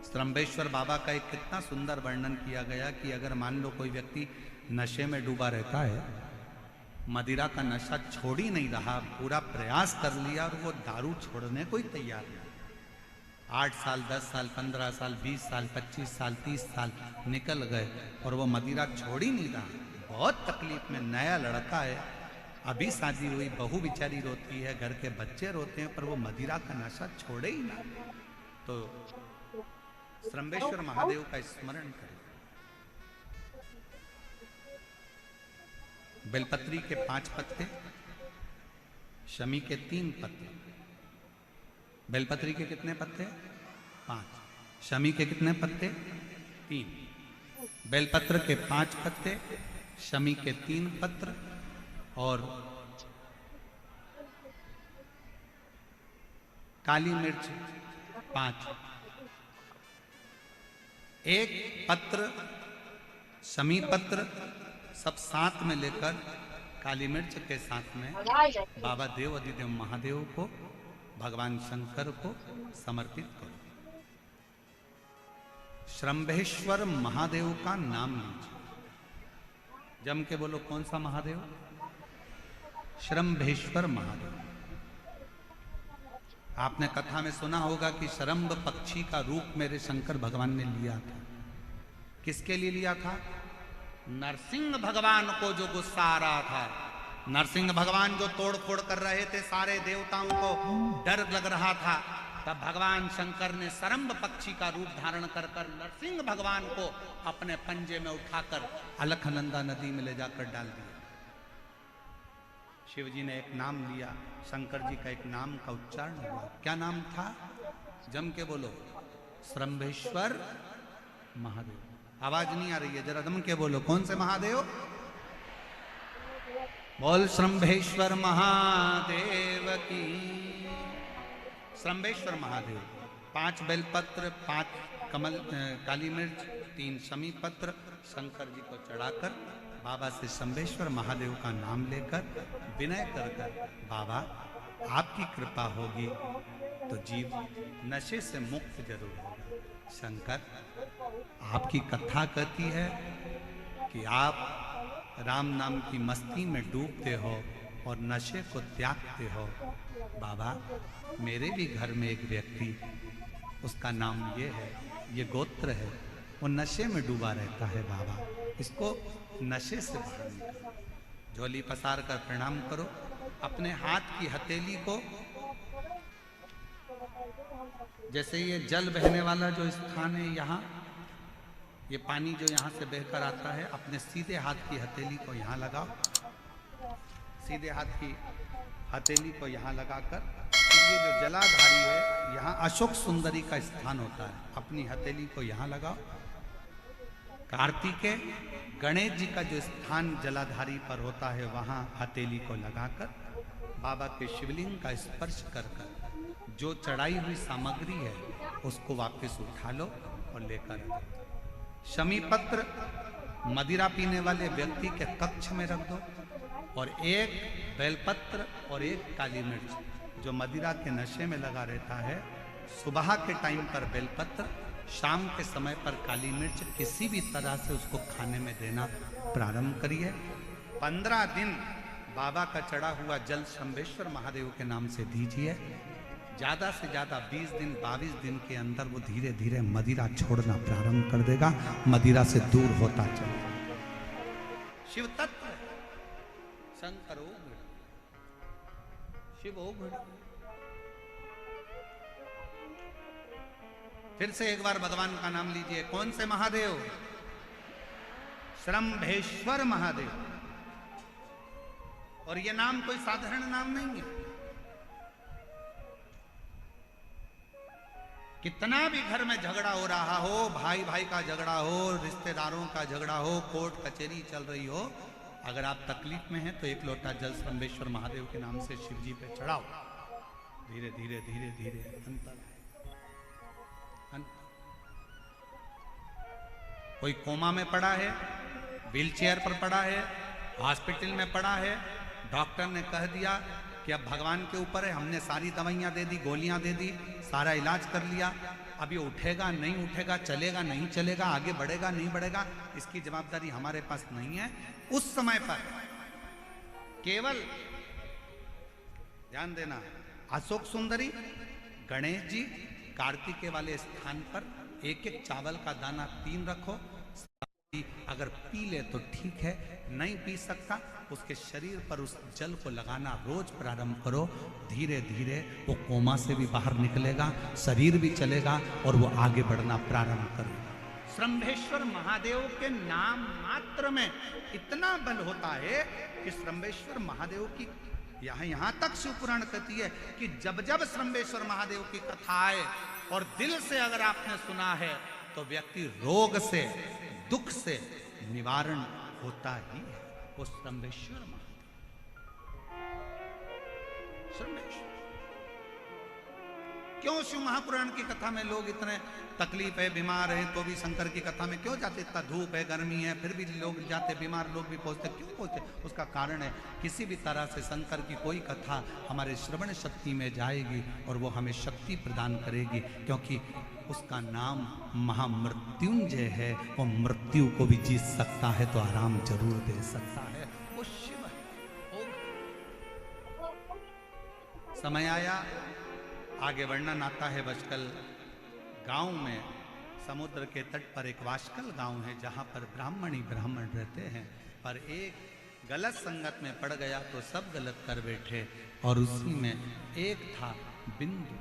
श्रम्भेश्वर बाबा का एक कितना सुंदर वर्णन किया गया कि अगर मान लो कोई व्यक्ति नशे में डूबा रहता है, मदिरा का नशा छोड़ ही नहीं रहा, पूरा प्रयास कर लिया और वो दारू छोड़ने को ही तैयार नहीं, 8 साल 10 साल 15 साल 20 साल 25 साल 30 साल निकल गए और वो मदिरा छोड़ ही नहीं रहा, बहुत तकलीफ में। नया लड़का है, अभी शादी हुई, बहू बेचारी रोती है, घर के बच्चे रोते हैं, पर वो मदिरा का नशा छोड़े ही ना। तो श्रम्भेश्वर महादेव का स्मरण करें। बेलपत्री के 5 पत्ते, शमी के 3 पत्ते। बेलपत्री के कितने पत्ते? 5। शमी के कितने पत्ते? 3। बेलपत्र के 5 पत्ते, शमी के 3 पत्र और काली मिर्च 5। एक पत्र, शमी पत्र सब साथ में लेकर काली मिर्च के साथ में बाबा देव अधिदेव महादेव को, भगवान शंकर को समर्पित करो। श्रम्भेश्वर महादेव का नाम लीजिए, जम के बोलो। कौन सा महादेव? श्रम्भेश्वर महादेव। आपने कथा में सुना होगा कि शरम्भ पक्षी का रूप मेरे शंकर भगवान ने लिया था। किसके लिए लिया था? नरसिंह भगवान को जो गुस्सा आ रहा था, नरसिंह भगवान जो तोड़ फोड़ कर रहे थे, सारे देवताओं को डर लग रहा था, तब भगवान शंकर ने शरम्भ पक्षी का रूप धारण कर नरसिंह भगवान को अपने पंजे में उठाकर अलकनंदा नदी में ले जाकर डाल दिया। शिव जी ने एक नाम लिया, शंकर जी का एक नाम का उच्चारण हुआ। क्या नाम था? जम के बोलो। श्रम्भेश्वर महादेव। आवाज नहीं आ रही है, जरा जम के बोलो। कौन से महादेव? बोल श्रम्भेश्वर महादेव की। श्रम्भेश्वर महादेव। 5 बेलपत्र, 5 कमल काली मिर्च, 3 शमी पत्र शंकर जी को चढ़ाकर बाबा से श्रम्भेश्वर महादेव का नाम लेकर विनय कर बाबा आपकी कृपा होगी तो जीव नशे से मुक्त जरूर होगा। शंकर, आपकी कथा कहती है कि आप राम नाम की मस्ती में डूबते हो और नशे को त्यागते हो। बाबा, मेरे भी घर में एक व्यक्ति, उसका नाम ये है, ये गोत्र है, वो नशे में डूबा रहता है। बाबा, इसको नशे से बाहर निकालो। झोली पसार कर प्रणाम करो। अपने हाथ की हथेली को, जैसे ये जल बहने वाला जो स्थान है, यहाँ ये पानी जो यहाँ से बहकर आता है, अपने सीधे हाथ की हथेली को यहाँ लगाओ। सीधे हाथ की हथेली को यहाँ लगाकर, ये जो जलाधारी है, यहाँ अशोक सुंदरी का स्थान होता है, अपनी हथेली को यहाँ लगाओ। कार्तिकेय गणेश जी का जो स्थान जलाधारी पर होता है, वहाँ हथेली को लगाकर बाबा के शिवलिंग का स्पर्श कर कर जो चढ़ाई हुई सामग्री है उसको वापस उठा लो और लेकर आ जाओ। शमी पत्र मदिरा पीने वाले व्यक्ति के कक्ष में रख दो और एक बेलपत्र और एक काली मिर्च जो मदिरा के नशे में लगा रहता है, सुबह के टाइम पर बेलपत्र, शाम के समय पर काली मिर्च, किसी भी तरह से उसको खाने में देना प्रारंभ करिए। 15 दिन बाबा का चढ़ा हुआ जल श्रम्भेश्वर महादेव के नाम से दीजिए। ज़्यादा से ज़्यादा 20 दिन 22 दिन के अंदर वो धीरे धीरे मदिरा छोड़ना प्रारंभ कर देगा, मदिरा से दूर होता चलेगा। शिव तत्व शंकर ओ घड़ी, शिव ओ घड़ी। फिर से एक बार भगवान का नाम लीजिए। कौन से महादेव? श्रम्भेश्वर महादेव। और ये नाम कोई साधारण नाम नहीं है। कितना भी घर में झगड़ा हो रहा हो, भाई भाई का झगड़ा हो, रिश्तेदारों का झगड़ा हो, कोर्ट कचहरी चल रही हो, अगर आप तकलीफ में हैं तो एक लोटा जल श्रम्भेश्वर महादेव के नाम से शिव जी पे चढ़ाओ। धीरे धीरे धीरे धीरे अंतर। कोई कोमा में पड़ा है, व्हीलचेयर पर पड़ा है, हॉस्पिटल में पड़ा है, डॉक्टर ने कह दिया कि अब भगवान के ऊपर है, हमने सारी दवाइयाँ दे दी, गोलियाँ दे दी, सारा इलाज कर लिया, अब ये उठेगा नहीं उठेगा, चलेगा नहीं चलेगा, आगे बढ़ेगा नहीं बढ़ेगा, इसकी जवाबदारी हमारे पास नहीं है। उस समय पर केवल ध्यान देना, अशोक सुंदरी, गणेश जी, कार्तिकेय वाले स्थान पर एक एक चावल का दाना 3 रखो। अगर पी ले तो ठीक है, नहीं पी सकता उसके शरीर पर उस जल को लगाना रोज प्रारंभ करो। धीरे धीरे वो कोमा से भी बाहर निकलेगा, शरीर भी चलेगा और वो आगे बढ़ना प्रारंभ करेगा। श्रंभेश्वर महादेव के नाम मात्र में इतना बल होता है कि श्रंभेश्वर महादेव की यहां तक शिवपुराण कहती है कि जब जब श्रंभेश्वर महादेव की कथा आए और दिल से अगर आपने सुना है तो व्यक्ति रोग से, दुख से निवारण होता ही है। वो श्रंभेश्वर महादेव, श्रंभेश्वर। क्यों शिव महापुराण की कथा में लोग इतने तकलीफ है, बीमार है तो भी शंकर की कथा में क्यों जाते? इतना धूप है, गर्मी है, फिर भी लोग जाते, बीमार लोग भी पहुंचते, क्यों पहुंचते? उसका कारण है किसी भी तरह से शंकर की कोई कथा हमारे श्रवण शक्ति में जाएगी और वो हमें शक्ति प्रदान करेगी, क्योंकि उसका नाम महामृत्युंजय है। वो मृत्यु को भी जीत सकता है तो आराम जरूर दे सकता है, वो शिव है। समय आया, आगे वर्णन आता है। बचकल गांव में समुद्र के तट पर एक वाशकल गांव है जहां पर ब्राह्मण ही ब्राह्मण रहते हैं, पर एक गलत संगत में पड़ गया तो सब गलत कर बैठे। और उसी में एक था बिंदु,